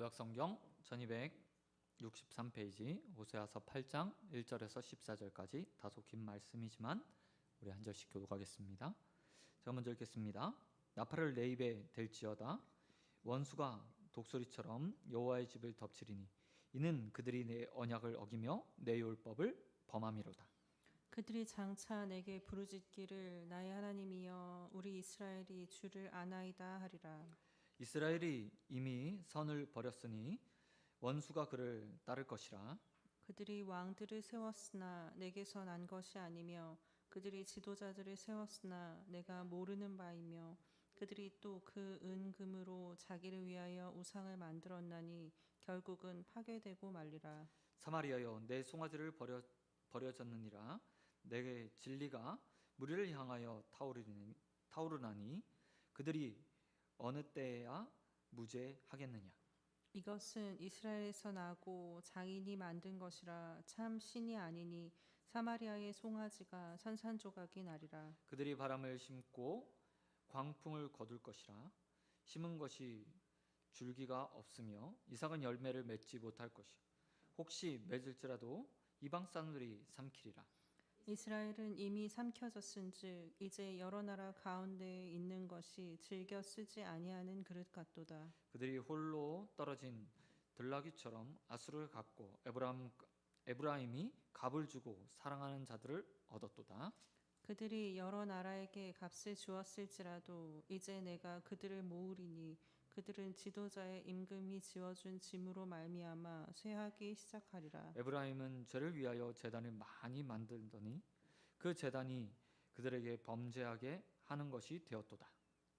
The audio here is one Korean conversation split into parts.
구약성경 1263페이지 호세아서 8장 1절에서 14절까지 다소 긴 말씀이지만 우리 한 절씩 교독하겠습니다. 제가 먼저 읽겠습니다. 나팔을 내 입에 댈지어다. 원수가 독수리처럼 여호와의 집을 덮치리니 이는 그들이 내 언약을 어기며 내 율법을 범함이로다. 그들이 장차 내게 부르짖기를 나의 하나님이여 우리 이스라엘이 주를 아나이다 하리라. 이스라엘이 이미 선을 버렸으니 원수가 그를 따를 것이라. 그들이 왕들을 세웠으나 내게서 난 것이 아니며 그들이 지도자들을 세웠으나 내가 모르는 바이며 그들이 또 그 은금으로 자기를 위하여 우상을 만들었나니 결국은 파괴되고 말리라. 사마리아여 내 송아지를 버려졌느니라. 내 진리가 무리를 향하여 타오르나니 그들이 어느 때야 무죄하겠느냐. 이것은 이스라엘에서 나고 장인이 만든 것이라 참 신이 아니니 사마리아의 송아지가 산산조각이 나리라. 그들이 바람을 심고 광풍을 거둘 것이라. 심은 것이 줄기가 없으며 이삭은 열매를 맺지 못할 것이요 혹시 맺을지라도 이방 사람들이 삼키리라. 이스라엘은 이미 삼켜졌은즉 이제 여러 나라 가운데에 있는 것이 즐겨 쓰지 아니하는 그릇 같도다. 그들이 홀로 떨어진 들나귀처럼 아수를 갖고 에브라임이 값을 주고 사랑하는 자들을 얻었도다. 그들이 여러 나라에게 값을 주었을지라도 이제 내가 그들을 모으리니 그들은 지도자의 임금이 지어준 짐으로 말미암아 쇠하기 시작하리라. 에브라임은 죄를 위하여 제단을 많이 만들더니 그 제단이 그들에게 범죄하게 하는 것이 되었도다.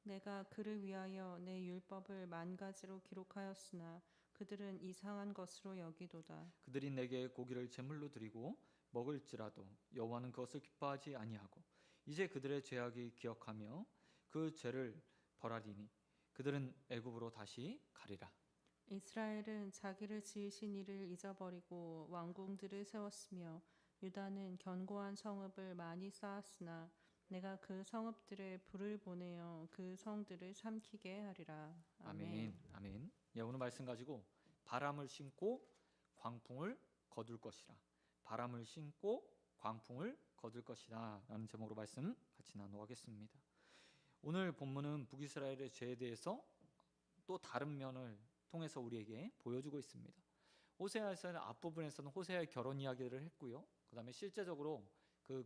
내가 그를 위하여 내 율법을 만 가지로 기록하였으나 그들은 이상한 것으로 여기도다. 그들이 내게 고기를 제물로 드리고 먹을지라도 여호와는 그것을 기뻐하지 아니하고 이제 그들의 죄악이 기억하며 그 죄를 벌하리니 그들은 애굽으로 다시 가리라. 이스라엘은 자기를 지으신 이를 잊어버리고 왕궁들을 세웠으며 유다는 견고한 성읍을 많이 쌓았으나 내가 그 성읍들에 불을 보내어 그 성들을 삼키게 하리라. 아멘. 아멘. 오늘 말씀 가지고 바람을 심고 광풍을 거둘 것이라. 바람을 심고 광풍을 거둘 것이다 라는 제목으로 말씀 같이 나누겠습니다. 오늘 본문은 북이스라엘의 죄에 대해서 또 다른 면을 통해서 우리에게 보여주고 있습니다. 호세아에서는 앞부분에서는 호세아의 결혼 이야기를 했고요. 그 다음에 실제적으로 그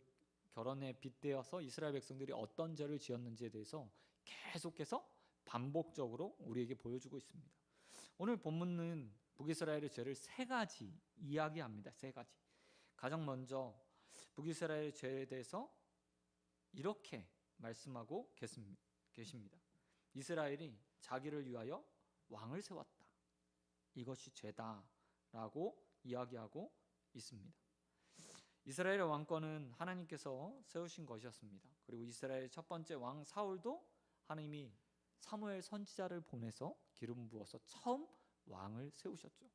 결혼에 빗대어서 이스라엘 백성들이 어떤 죄를 지었는지에 대해서 계속해서 반복적으로 우리에게 보여주고 있습니다. 오늘 본문은 북이스라엘의 죄를 세 가지 이야기합니다. 세 가지. 가장 먼저 북이스라엘의 죄에 대해서 이렇게 말씀하고 계십니다. 이스라엘이 자기를 위하여 왕을 세웠다. 이것이 죄다라고 이야기하고 있습니다. 이스라엘의 왕권은 하나님께서 세우신 것이었습니다. 그리고 이스라엘의 첫 번째 왕 사울도 하나님이 사무엘 선지자를 보내서 기름 부어서 처음 왕을 세우셨죠.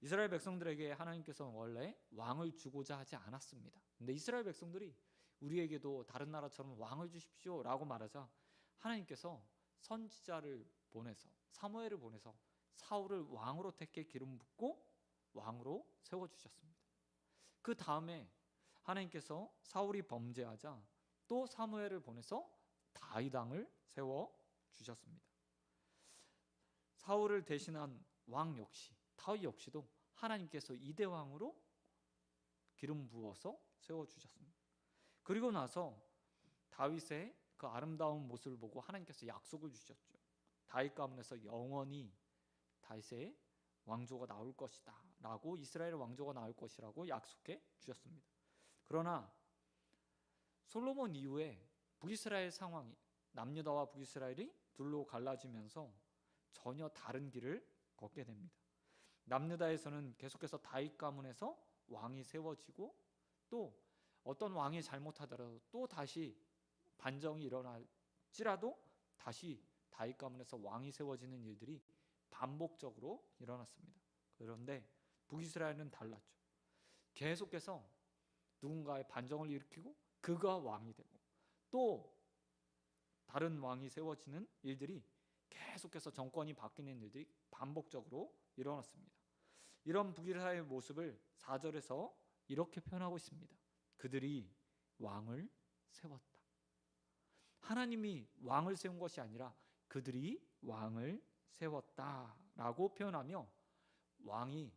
이스라엘 백성들에게 하나님께서 원래 왕을 주고자 하지 않았습니다. 근데 이스라엘 백성들이 우리에게도 다른 나라처럼 왕을 주십시오 라고 말하자 하나님께서 선지자를 보내서 사무엘을 보내서 사울을 왕으로 택해 기름 붓고 왕으로 세워주셨습니다. 그 다음에 하나님께서 사울이 범죄하자 또 사무엘을 보내서 다윗 왕을 세워주셨습니다. 사울을 대신한 왕 역시 다윗 역시도 하나님께서 이대 왕으로 기름 부어서 세워주셨습니다. 그리고 나서 다윗의 그 아름다운 모습을 보고 하나님께서 약속을 주셨죠. 다윗 가문에서 영원히 다윗의 왕조가 나올 것이다 라고 이스라엘의 왕조가 나올 것이라고 약속해 주셨습니다. 그러나 솔로몬 이후에 북이스라엘 상황이 남유다와 북이스라엘이 둘로 갈라지면서 전혀 다른 길을 걷게 됩니다. 남유다에서는 계속해서 다윗 가문에서 왕이 세워지고 또 어떤 왕이 잘못하더라도 또 다시 반정이 일어날지라도 다시 다윗 가문에서 왕이 세워지는 일들이 반복적으로 일어났습니다. 그런데 북이스라엘은 달랐죠. 계속해서 누군가의 반정을 일으키고 그가 왕이 되고 또 다른 왕이 세워지는 일들이 계속해서 정권이 바뀌는 일들이 반복적으로 일어났습니다. 이런 북이스라엘의 모습을 4절에서 이렇게 표현하고 있습니다. 그들이 왕을 세웠다. 하나님이 왕을 세운 것이 아니라 그들이 왕을 세웠다라고 표현하며, 왕이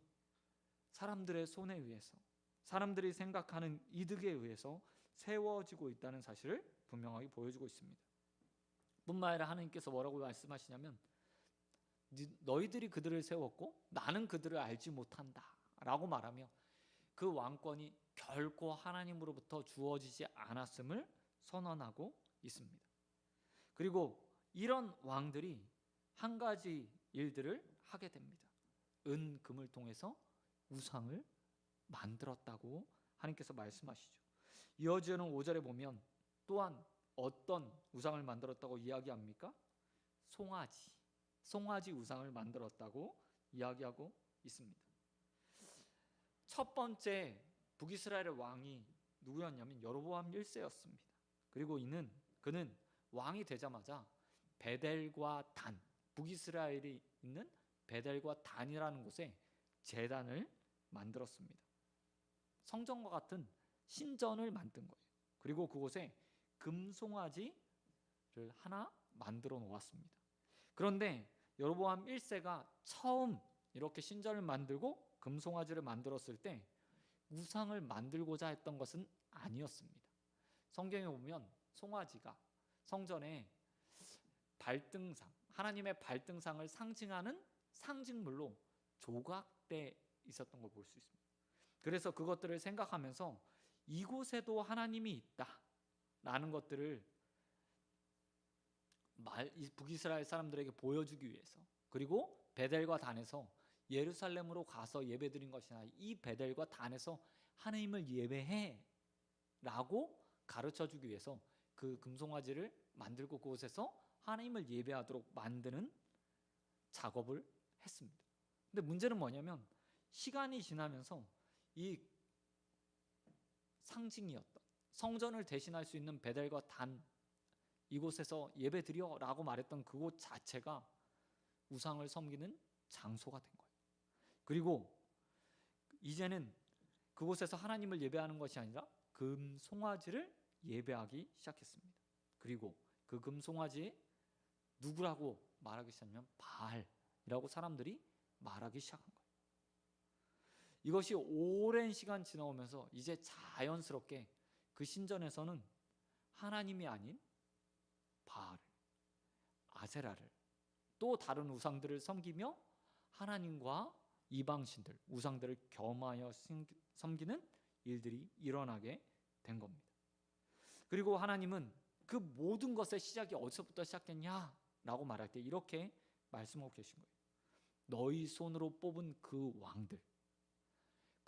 사람들의 손에 의해서, 사람들이 생각하는 이득에 의해서 세워지고 있다는 사실을 분명하게 보여주고 있습니다. 뿐만 아니라 하나님께서 뭐라고 말씀하시냐면, 너희들이 그들을 세웠고 나는 그들을 알지 못한다 라고 말하며, 그 왕권이 결코 하나님으로부터 주어지지 않았음을 선언하고 있습니다. 그리고 이런 왕들이 한 가지 일들을 하게 됩니다. 은, 금을 통해서 우상을 만들었다고 하나님께서 말씀하시죠. 이어지는 5절에 보면 또한 어떤 우상을 만들었다고 이야기합니까? 송아지 우상을 만들었다고 이야기하고 있습니다. 첫 번째 북이스라엘의 왕이 누구였냐면 여로보암 1세였습니다. 그리고 그는 왕이 되자마자 베델과 단, 북이스라엘이 있는 베델과 단이라는 곳에 제단을 만들었습니다. 성전과 같은 신전을 만든 거예요. 그리고 그곳에 금송아지를 하나 만들어 놓았습니다. 그런데 여로보암 1세가 처음 이렇게 신전을 만들고 금송아지를 만들었을 때 우상을 만들고자 했던 것은 아니었습니다. 성경에 보면 송아지가 성전에 발등상, 하나님의 발등상을 상징하는 상징물로 조각돼 있었던 걸 볼 수 있습니다. 그래서 그것들을 생각하면서 이곳에도 하나님이 있다라는 것들을 북이스라엘 사람들에게 보여주기 위해서, 그리고 베델과 단에서 예루살렘으로 가서 예배드린 것이 아니라 이 베델과 단에서 하나님을 예배해 라고 가르쳐주기 위해서 그 금송아지를 만들고 그곳에서 하나님을 예배하도록 만드는 작업을 했습니다. 근데 문제는 뭐냐면, 시간이 지나면서 이 상징이었던 성전을 대신할 수 있는 베델과 단, 이곳에서 예배드려 라고 말했던 그곳 자체가 우상을 섬기는 장소가 된 거예요. 그리고 이제는 그곳에서 하나님을 예배하는 것이 아니라 금송아지를 예배하기 시작했습니다. 그리고 그 금송아지 누구라고 말하기 시작하면 바알이라고 사람들이 말하기 시작한 거예요. 이것이 오랜 시간 지나오면서 이제 자연스럽게 그 신전에서는 하나님이 아닌 바알, 아세라를, 또 다른 우상들을 섬기며 하나님과 이방신들, 우상들을 겸하여 섬기는 일들이 일어나게 된 겁니다. 그리고 하나님은 그 모든 것의 시작이 어디서부터 시작했냐라고 말할 때 이렇게 말씀하고 계신 거예요. 너희 손으로 뽑은 그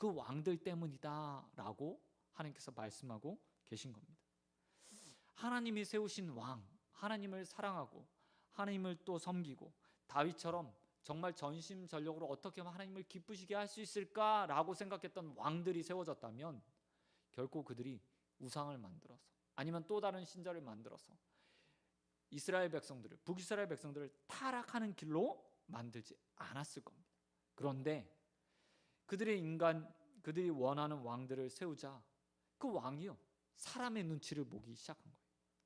왕들 때문이다 라고 하나님께서 말씀하고 계신 겁니다. 하나님이 세우신 왕, 하나님을 사랑하고 하나님을 또 섬기고 다윗처럼 정말 전심전력으로 어떻게 하면 하나님을 기쁘시게 할 수 있을까라고 생각했던 왕들이 세워졌다면, 결코 그들이 우상을 만들어서 아니면 또 다른 신전을 만들어서 이스라엘 백성들을, 북이스라엘 백성들을 타락하는 길로 만들지 않았을 겁니다. 그런데 그들이 원하는 왕들을 세우자 그 왕이요, 사람의 눈치를 보기 시작한 거예요.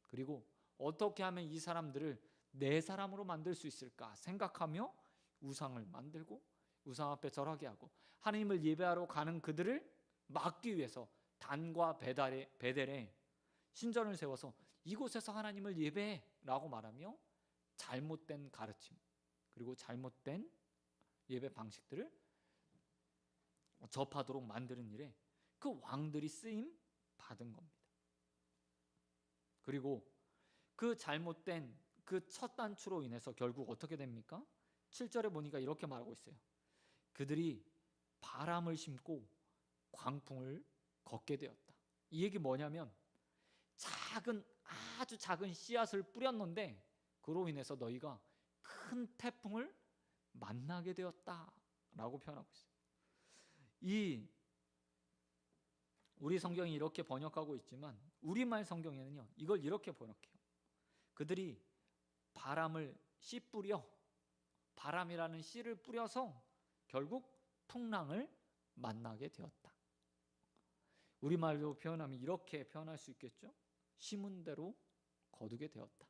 그리고 어떻게 하면 이 사람들을 내 사람으로 만들 수 있을까 생각하며 우상을 만들고 우상 앞에 절하게 하고, 하나님을 예배하러 가는 그들을 막기 위해서 단과 베델에 신전을 세워서 이곳에서 하나님을 예배해 라고 말하며 잘못된 가르침, 그리고 잘못된 예배 방식들을 접하도록 만드는 일에 그 왕들이 쓰임 받은 겁니다. 그리고 그 잘못된 그 첫 단추로 인해서 결국 어떻게 됩니까? 7절에 보니까 이렇게 말하고 있어요. 그들이 바람을 심고 광풍을 걷게 되었다. 이 얘기 뭐냐면, 아주 작은 씨앗을 뿌렸는데 그로 인해서 너희가 큰 태풍을 만나게 되었다라고 표현하고 있어요. 우리 성경이 이렇게 번역하고 있지만 우리말 성경에는요, 이걸 이렇게 번역해요. 그들이 바람을 씨 뿌려 바람이라는 씨를 뿌려서 결국 풍랑을 만나게 되었다. 우리말로 표현하면 이렇게 표현할 수 있겠죠? 심은 대로 거두게 되었다.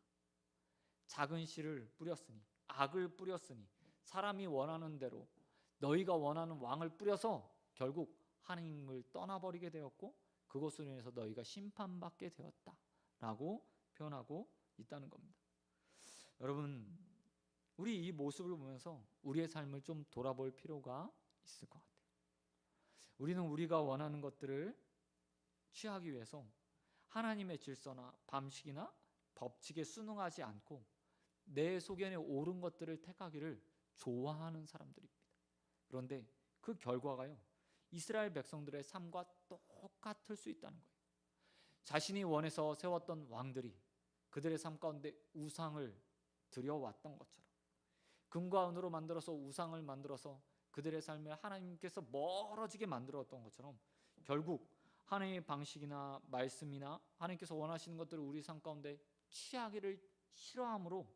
작은 씨를 뿌렸으니, 악을 뿌렸으니, 사람이 원하는 대로 너희가 원하는 왕을 뿌려서 결국 하나님을 떠나버리게 되었고 그것으로 인해서 너희가 심판받게 되었다 라고 표현하고 있다는 겁니다. 여러분, 우리 이 모습을 보면서 우리의 삶을 좀 돌아볼 필요가 있을 것 같아요. 우리는 우리가 원하는 것들을 취하기 위해서 하나님의 질서나 방식이나 법칙에 순응하지 않고 내 소견에 옳은 것들을 택하기를 좋아하는 사람들입니다. 그런데 그 결과가요, 이스라엘 백성들의 삶과 똑같을 수 있다는 거예요. 자신이 원해서 세웠던 왕들이 그들의 삶 가운데 우상을 들여왔던 것처럼, 금과 은으로 만들어서 우상을 만들어서 그들의 삶을 하나님께서 멀어지게 만들었던 것처럼 결국 하나님의 방식이나 말씀이나 하나님께서 원하시는 것들을 우리 삶 가운데 취하기를 싫어함으로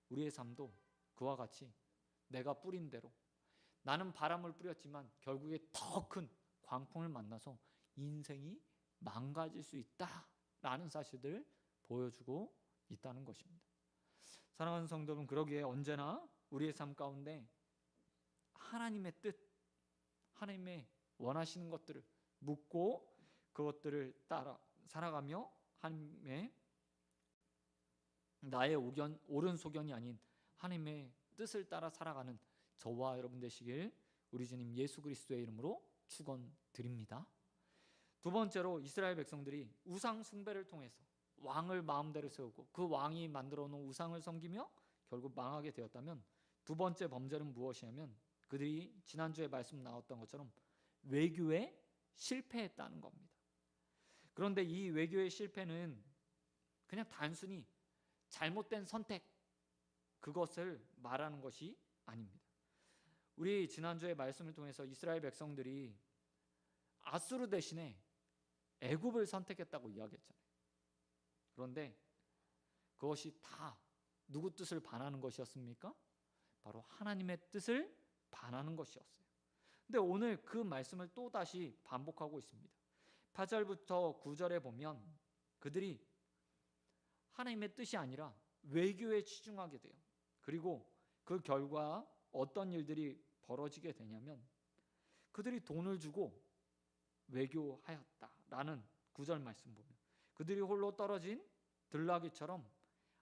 우리의 삶도 그와 같이 내가 뿌린 대로, 나는 바람을 뿌렸지만 결국에 더 큰 광풍을 만나서 인생이 망가질 수 있다라는 사실들을 보여주고 있다는 것입니다. 사랑하는 성도는 그러기에 언제나 우리의 삶 가운데 하나님의 뜻, 하나님의 원하시는 것들을 묻고 그것들을 따라 살아가며 하나님의 나의 옳은 소견이 아닌 하나님의 뜻을 따라 살아가는 저와 여러분 되시길 우리 주님 예수 그리스도의 이름으로 축원드립니다. 두 번째로 이스라엘 백성들이 우상 숭배를 통해서 왕을 마음대로 세우고 그 왕이 만들어 놓은 우상을 섬기며 결국 망하게 되었다면, 두 번째 범죄는 무엇이냐면 그들이 지난주에 말씀 나왔던 것처럼 외교에 실패했다는 겁니다. 그런데 이 외교의 실패는 그냥 단순히 잘못된 선택, 그것을 말하는 것이 아닙니다. 우리 지난주에 말씀을 통해서 이스라엘 백성들이 아수르 대신에 애굽을 선택했다고 이야기했잖아요. 그런데 그것이 다 누구 뜻을 반하는 것이었습니까? 바로 하나님의 뜻을 반하는 것이었어요. 근데 오늘 그 말씀을 또 다시 반복하고 있습니다. 8절부터 9절에 보면 그들이 하나님의 뜻이 아니라 외교에 치중하게 돼요. 그리고 그 결과 어떤 일들이 벌어지게 되냐면 그들이 돈을 주고 외교하였다라는 9절 말씀 보면 그들이 홀로 떨어진 들나귀처럼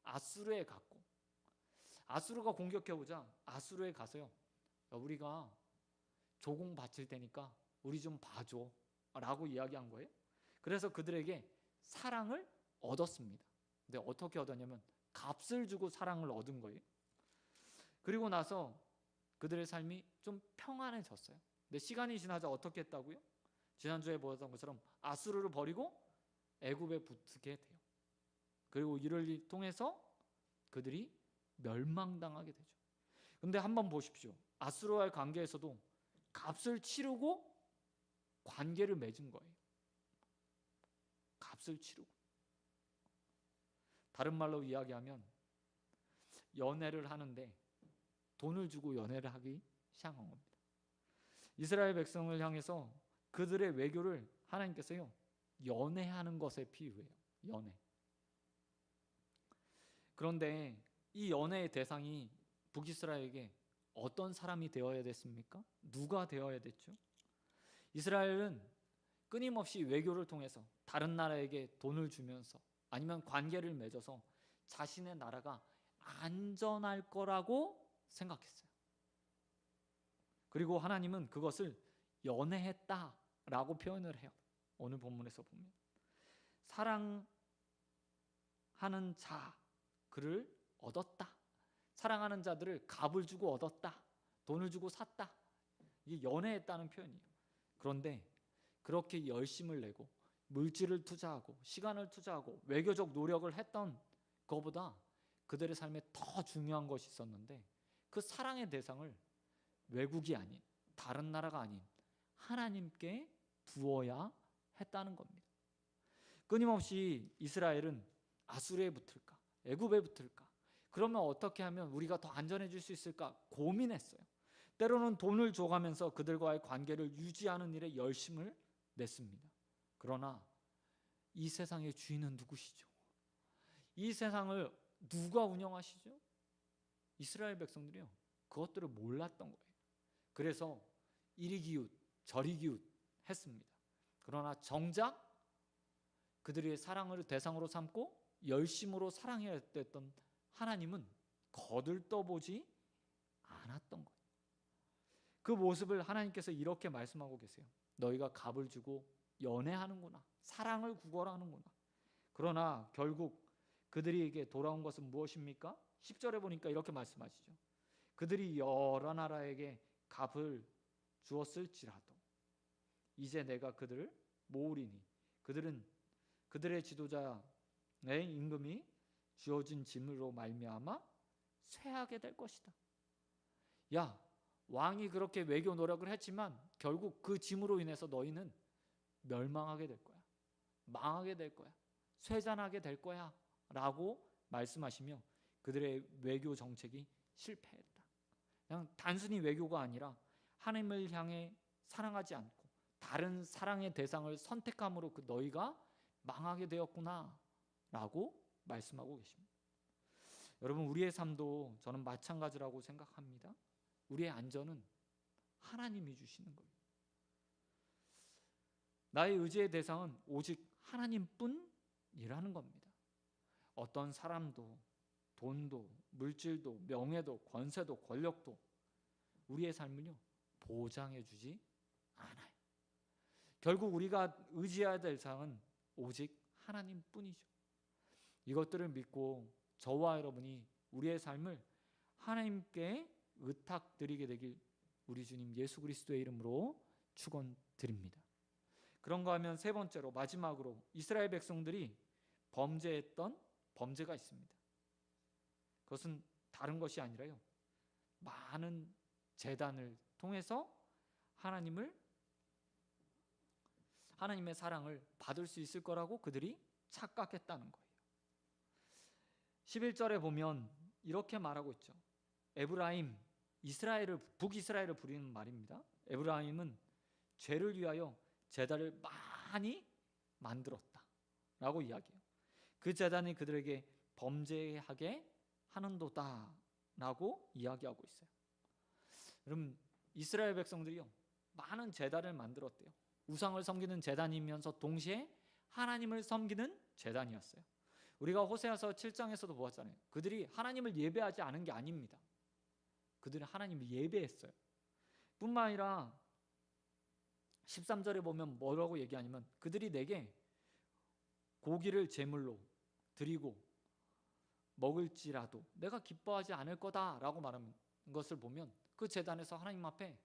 아수르에 갔고, 아수르가 공격해오자 아수르에 가서요, 우리가 조공 바칠 테니까 우리 좀 봐줘 라고 이야기한 거예요. 그래서 그들에게 사랑을 얻었습니다. 근데 어떻게 얻었냐면 값을 주고 사랑을 얻은 거예요. 그리고 나서 그들의 삶이 좀 평안해졌어요. 근데 시간이 지나자 어떻게 했다고요? 지난주에 보았던 것처럼 아수르를 버리고 애굽에 붙게 돼요. 그리고 이를 통해서 그들이 멸망당하게 되죠. 근데 한번 보십시오. 아수르와의 관계에서도 값을 치르고 관계를 맺은 거예요. 값을 치르고. 다른 말로 이야기하면 연애를 하는데 돈을 주고 연애를 하기 시작한 겁니다. 이스라엘 백성을 향해서 그들의 외교를 하나님께서요, 연애하는 것에 비유해요. 연애. 그런데 이 연애의 대상이 북이스라엘에게 어떤 사람이 되어야 됐습니까? 누가 되어야 됐죠? 이스라엘은 끊임없이 외교를 통해서 다른 나라에게 돈을 주면서 아니면 관계를 맺어서 자신의 나라가 안전할 거라고 생각했어요. 그리고 하나님은 그것을 연애했다라고 표현을 해요. 오늘 본문에서 보면 사랑하는 자 그를 얻었다. 사랑하는 자들을 값을 주고 얻었다. 돈을 주고 샀다. 이게 연애했다는 표현이에요. 그런데 그렇게 열심을 내고 물질을 투자하고 시간을 투자하고 외교적 노력을 했던 것보다 그들의 삶에 더 중요한 것이 있었는데 그 사랑의 대상을 외국이 아닌 다른 나라가 아닌 하나님께 두어야 했다는 겁니다. 끊임없이 이스라엘은 아수르에 붙을까 애굽에 붙을까 그러면 어떻게 하면 우리가 더 안전해질 수 있을까 고민했어요. 때로는 돈을 줘가면서 그들과의 관계를 유지하는 일에 열심을 냈습니다. 그러나 이 세상의 주인은 누구시죠? 이 세상을 누가 운영하시죠? 이스라엘 백성들이요, 그것들을 몰랐던 거예요. 그래서 이리 기웃 저리 기웃 했습니다. 그러나 정작 그들의 사랑을 대상으로 삼고 열심으로 사랑해야 됐던 하나님은 거들떠보지 않았던 거예요. 그 모습을 하나님께서 이렇게 말씀하고 계세요. 너희가 값을 주고 연애하는구나, 사랑을 구걸하는구나. 그러나 결국 그들에게 돌아온 것은 무엇입니까? 10절에 보니까 이렇게 말씀하시죠. 그들이 여러 나라에게 값을 주었을지라도 이제 내가 그들을 모으리니 그들은 그들의 지도자의 임금이 주어진 짐으로 말미암아 쇠하게 될 것이다. 야, 왕이 그렇게 외교 노력을 했지만 결국 그 짐으로 인해서 너희는 멸망하게 될 거야. 망하게 될 거야. 쇠잔하게 될 거야 라고 말씀하시며 그들의 외교 정책이 실패했다. 그냥 단순히 외교가 아니라 하나님을 향해 사랑하지 않고 다른 사랑의 대상을 선택함으로 그 너희가 망하게 되었구나 라고 말씀하고 계십니다. 여러분, 우리의 삶도 저는 마찬가지라고 생각합니다. 우리의 안전은 하나님이 주시는 거예요. 나의 의지의 대상은 오직 하나님뿐이라는 겁니다. 어떤 사람도, 돈도, 물질도, 명예도, 권세도, 권력도 우리의 삶을요 보장해 주지 않아요. 결국 우리가 의지해야 될 대상은 오직 하나님뿐이죠. 이것들을 믿고 저와 여러분이 우리의 삶을 하나님께 의탁드리게 되길 우리 주님 예수 그리스도의 이름으로 축원드립니다. 그런가 하면 세 번째로 마지막으로 이스라엘 백성들이 범죄했던 범죄가 있습니다. 그것은 다른 것이 아니라요, 많은 제단을 통해서 하나님의 사랑을 받을 수 있을 거라고 그들이 착각했다는 거예요. 11절에 보면 이렇게 말하고 있죠. 에브라임, 북이스라엘을 부르는 말입니다. 에브라임은 죄를 위하여 제단을 많이 만들었다 라고 이야기해요. 그 제단이 그들에게 범죄하게 하는도다 라고 이야기하고 있어요. 여러분, 이스라엘 백성들이요 많은 제단을 만들었대요. 우상을 섬기는 제단이면서 동시에 하나님을 섬기는 제단이었어요. 우리가 호세아서 7장에서도 보았잖아요. 그들이 하나님을 예배하지 않은 게 아닙니다. 그들은 하나님을 예배했어요. 뿐만 아니라 13절에 보면 뭐라고 얘기하냐면 그들이 내게 고기를 제물로 드리고 먹을지라도 내가 기뻐하지 않을 거다라고 말하는 것을 보면 그 제단에서 하나님 앞에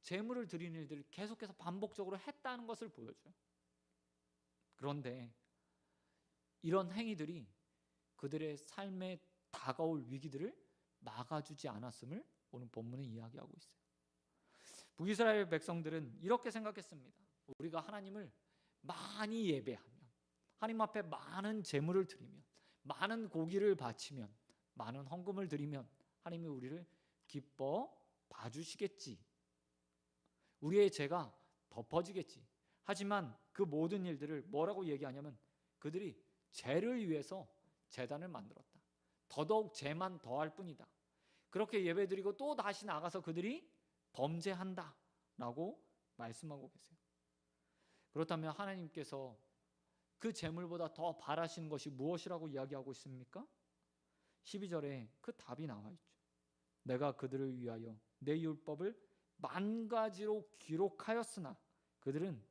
제물을 드리는 일들을 계속해서 반복적으로 했다는 것을 보여줘요. 그런데 이런 행위들이 그들의 삶에 다가올 위기들을 막아주지 않았음을 오늘 본문은 이야기하고 있어요. 북이스라엘 백성들은 이렇게 생각했습니다. 우리가 하나님을 많이 예배하면, 하나님 앞에 많은 제물을 드리면, 많은 고기를 바치면, 많은 헌금을 드리면 하나님이 우리를 기뻐 봐주시겠지. 우리의 죄가 덮어지겠지. 하지만 그 모든 일들을 뭐라고 얘기하냐면 그들이 죄를 위해서 제단을 만들었다. 더더욱 죄만 더할 뿐이다. 그렇게 예배드리고 또 다시 나가서 그들이 범죄한다 라고 말씀하고 계세요. 그렇다면 하나님께서 그 제물보다 더 바라시는 것이 무엇이라고 이야기하고 있습니까? 12절에 그 답이 나와 있죠. 내가 그들을 위하여 내 율법을 만 가지로 기록하였으나 그들은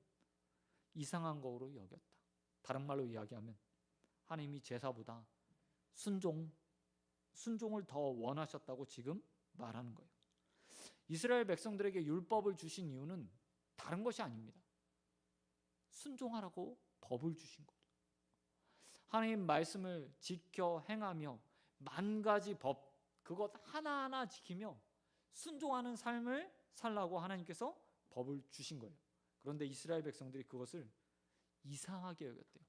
이상한 거로 여겼다. 다른 말로 이야기하면 하나님이 제사보다 순종을 더 원하셨다고 지금 말하는 거예요. 이스라엘 백성들에게 율법을 주신 이유는 다른 것이 아닙니다. 순종하라고 법을 주신 거죠. 하나님 말씀을 지켜 행하며 만 가지 법, 그것 하나하나 지키며 순종하는 삶을 살라고 하나님께서 법을 주신 거예요. 그런데 이스라엘 백성들이 그것을 이상하게 여겼대요.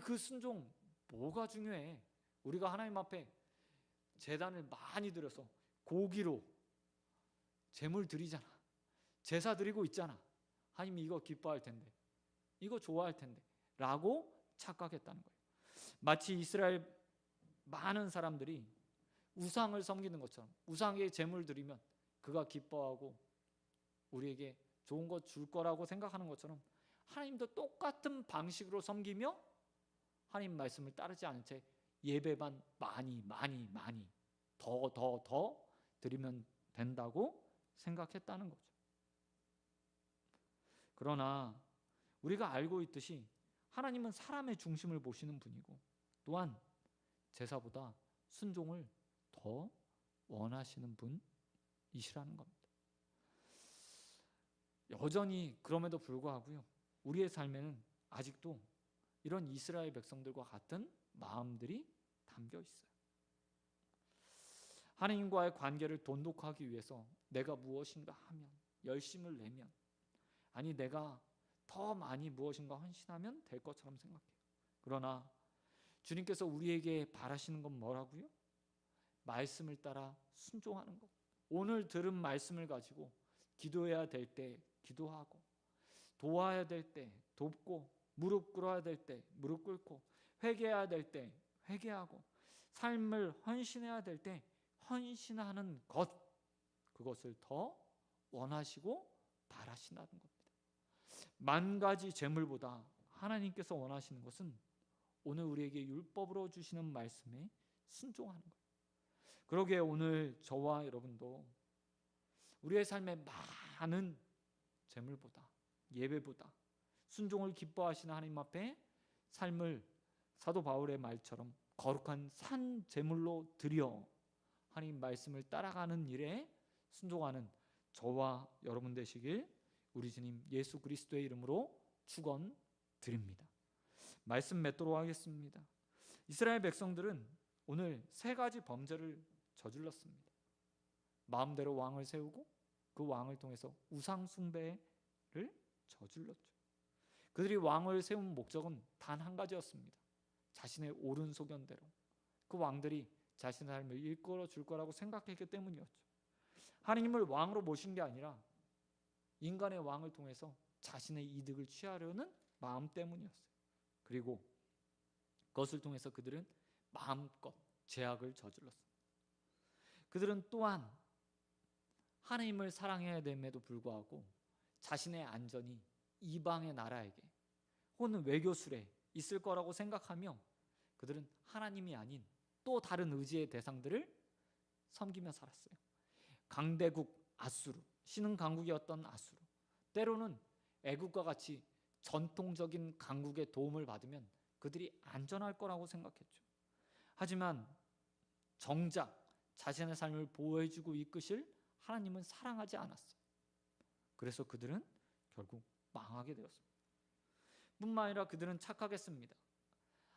그 순종 뭐가 중요해? 우리가 하나님 앞에 제단을 많이 드려서 고기로 제물 드리잖아. 제사 드리고 있잖아. 하나님 이거 기뻐할 텐데, 이거 좋아할 텐데 라고 착각했다는 거예요. 마치 이스라엘 많은 사람들이 우상을 섬기는 것처럼, 우상에게 제물 드리면 그가 기뻐하고 우리에게 좋은 것 줄 거라고 생각하는 것처럼, 하나님도 똑같은 방식으로 섬기며 하나님 말씀을 따르지 않은 채 예배만 많이 더 드리면 된다고 생각했다는 거죠. 그러나 우리가 알고 있듯이 하나님은 사람의 중심을 보시는 분이고, 또한 제사보다 순종을 더 원하시는 분이시라는 겁니다. 여전히 그럼에도 불구하고요, 우리의 삶에는 아직도 이런 이스라엘 백성들과 같은 마음들이 담겨 있어요. 하나님과의 관계를 돈독하기 위해서 내가 무엇인가 하면, 열심을 내면, 아니 내가 더 많이 무엇인가 헌신하면 될 것처럼 생각해요. 그러나 주님께서 우리에게 바라시는 건 뭐라고요? 말씀을 따라 순종하는 것. 오늘 들은 말씀을 가지고 기도해야 될 때 기도하고, 도와야 될 때 돕고, 무릎 꿇어야 될 때 무릎 꿇고, 회개해야 될 때 회개하고, 삶을 헌신해야 될 때 헌신하는 것, 그것을 더 원하시고 바라신다는 겁니다. 만 가지 재물보다 하나님께서 원하시는 것은 오늘 우리에게 율법으로 주시는 말씀에 순종하는 거예요. 그러기에 오늘 저와 여러분도 우리의 삶의 많은 재물보다, 예배보다 순종을 기뻐하시는 하나님 앞에 삶을 사도 바울의 말처럼 거룩한 산 제물로 드려 하나님 말씀을 따라가는 일에 순종하는 저와 여러분 되시길 우리 주님 예수 그리스도의 이름으로 축원드립니다. 말씀 맺도록 하겠습니다. 이스라엘 백성들은 오늘 세 가지 범죄를 저질렀습니다. 마음대로 왕을 세우고 그 왕을 통해서 우상 숭배를 저질렀죠. 그들이 왕을 세운 목적은 단 한 가지였습니다. 자신의 옳은 소견대로 그 왕들이 자신의 삶을 이끌어 줄 거라고 생각했기 때문이었죠. 하나님을 왕으로 모신 게 아니라 인간의 왕을 통해서 자신의 이득을 취하려는 마음 때문이었어요. 그리고 그것을 통해서 그들은 마음껏 죄악을 저질렀습니다. 그들은 또한 하나님을 사랑해야 됨에도 불구하고 자신의 안전이 이방의 나라에게 혹은 외교술에 있을 거라고 생각하며 그들은 하나님이 아닌 또 다른 의지의 대상들을 섬기며 살았어요. 강대국 아수르, 신흥 강국이었던 아수르, 때로는 애국과 같이 전통적인 강국의 도움을 받으면 그들이 안전할 거라고 생각했죠. 하지만 정작 자신의 삶을 보호해주고 이끄실 하나님은 사랑하지 않았어요. 그래서 그들은 결국 망하게 되었습니다. 뿐만 아니라 그들은 착각했습니다.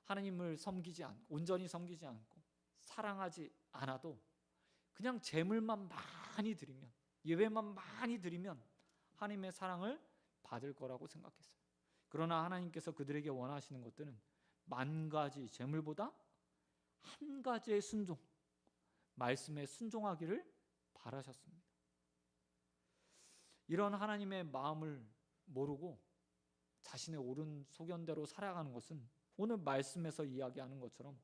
하나님을 섬기지 않고, 온전히 섬기지 않고 사랑하지 않아도 그냥 재물만 많이 드리면, 예배만 많이 드리면 하나님의 사랑을 받을 거라고 생각했어요. 그러나 하나님께서 그들에게 원하시는 것들은 만 가지 재물보다 한 가지의 순종, 말씀에 순종하기를 바라셨습니다. 이런 하나님의 마음을 모르고 자신의 옳은 소견대로 살아가는 것은 오늘 말씀에서 이야기하는 것처럼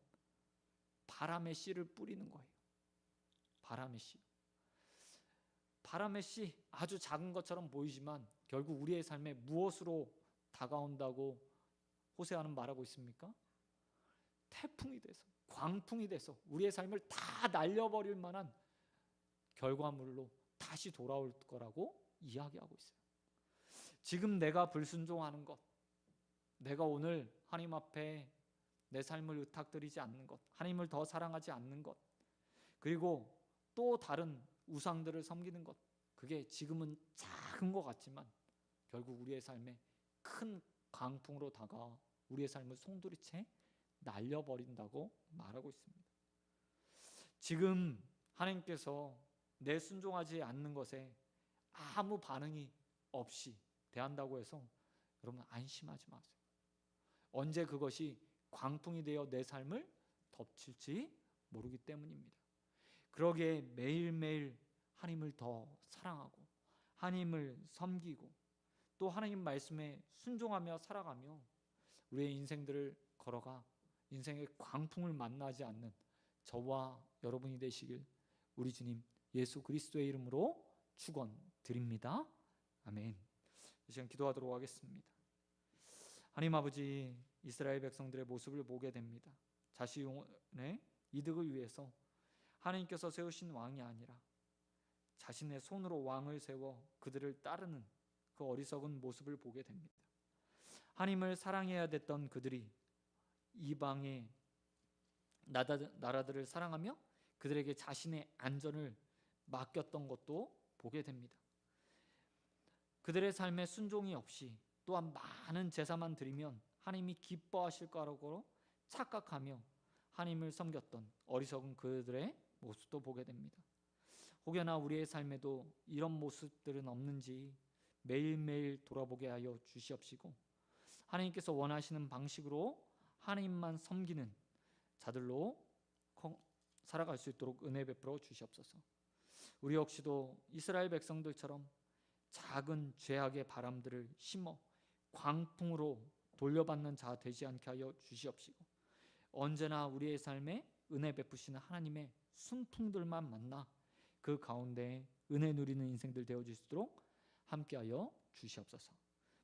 바람의 씨를 뿌리는 거예요. 바람의 씨. 바람의 씨, 아주 작은 것처럼 보이지만 결국 우리의 삶에 무엇으로 다가온다고 호세아는 말하고 있습니까? 태풍이 돼서, 광풍이 돼서 우리의 삶을 다 날려버릴 만한 결과물로 다시 돌아올 거라고 이야기하고 있어요. 지금 내가 불순종하는 것, 내가 오늘 하나님 앞에 내 삶을 의탁드리지 않는 것, 하나님을 더 사랑하지 않는 것, 그리고 또 다른 우상들을 섬기는 것, 그게 지금은 작은 것 같지만 결국 우리의 삶에 큰 강풍으로 다가와 우리의 삶을 송두리째 날려버린다고 말하고 있습니다. 지금 하나님께서 내 순종하지 않는 것에 아무 반응이 없이 대한다고 해서 여러분 안심하지 마세요. 언제 그것이 광풍이 되어 내 삶을 덮칠지 모르기 때문입니다. 그러기에 매일매일 하나님을 더 사랑하고 하나님을 섬기고 또 하나님 말씀에 순종하며 살아가며 우리의 인생들을 걸어가 인생의 광풍을 만나지 않는 저와 여러분이 되시길 우리 주님 예수 그리스도의 이름으로 축원드립니다. 아멘. 이 시간 기도하도록 하겠습니다. 하나님 아버지, 이스라엘 백성들의 모습을 보게 됩니다. 자신의 이득을 위해서 하나님께서 세우신 왕이 아니라 자신의 손으로 왕을 세워 그들을 따르는 그 어리석은 모습을 보게 됩니다. 하나님을 사랑해야 됐던 그들이 이방의 나라들을 사랑하며 그들에게 자신의 안전을 맡겼던 것도 보게 됩니다. 그들의 삶에 순종이 없이 또한 많은 제사만 드리면 하나님이 기뻐하실 거라고 착각하며 하나님을 섬겼던 어리석은 그들의 모습도 보게 됩니다. 혹여나 우리의 삶에도 이런 모습들은 없는지 매일매일 돌아보게 하여 주시옵시고 하나님께서 원하시는 방식으로 하나님만 섬기는 자들로 살아갈 수 있도록 은혜 베풀어 주시옵소서. 우리 역시도 이스라엘 백성들처럼 작은 죄악의 바람들을 심어 광풍으로 돌려받는 자 되지 않게 하여 주시옵시고 언제나 우리의 삶에 은혜 베푸시는 하나님의 순풍들만 만나 그 가운데 은혜 누리는 인생들 되어 주시도록 함께하여 주시옵소서.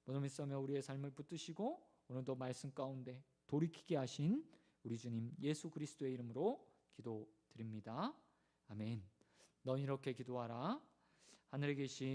모든 믿사며 우리의 삶을 붙드시고 오늘도 말씀 가운데 돌이키게 하신 우리 주님 예수 그리스도의 이름으로 기도드립니다. 아멘. 넌 이렇게 기도하라. 하늘에 계신